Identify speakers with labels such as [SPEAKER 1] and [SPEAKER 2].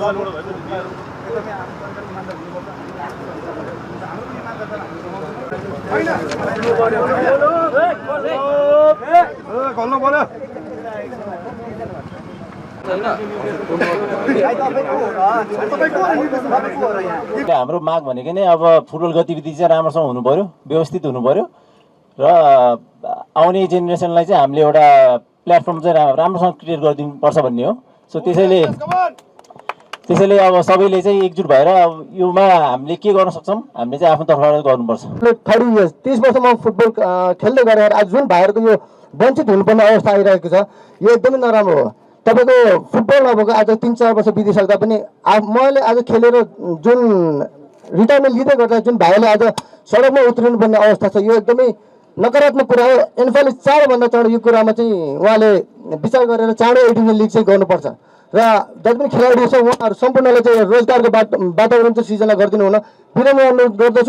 [SPEAKER 1] हाम्रो माग भनेको नै अब फुटबल गतिविधि चाहिँ राम्रोसँग हुनु पर्यो, व्यवस्थित हुनु पर्यो र आउने जेनेरेसनलाई चाहिँ हामीले एउटा प्लेटफर्म चाहिँ राम्रोसँग क्रिएट गरिदिनुपर्छ भन्ने हो। सो त्यसैले अब सबैले चाहिँ एकजुट भएर योमा हामीले के गर्न सक्छौँ हामीले चाहिँ आफ्नो तर्फबाट गर्नुपर्छ।
[SPEAKER 2] 30 इयर्स 30 वर्षमा फुटबल खेल्दै गरेर आज जुन भाइहरूको यो वञ्चित हुनुपर्ने अवस्था आइरहेको छ यो एकदमै नराम्रो हो। तपाईँको फुटबल नभएको आज 3-4 वर्ष बितिसक्दा पनि मैले आज खेलेर जुन रिटायरमेन्ट लिँदै गर्दा जुन भाइले आज सडकमा उत्रिनुपर्ने अवस्था छ यो एकदमै नकारात्मक कुरा हो। एनएफएलले चाँडोभन्दा चाँडो यो कुरामा चाहिँ उहाँले विचार गरेर चाँडो एडिसनल लिग चाहिँ गर्नुपर्छ र जति पनि खेलाडी छ उहाँहरू सम्पूर्णलाई चाहिँ रोजगारको वातावरण चाहिँ सृजना गरिदिनु हुन विनम्र अनुरोध गर्दछु।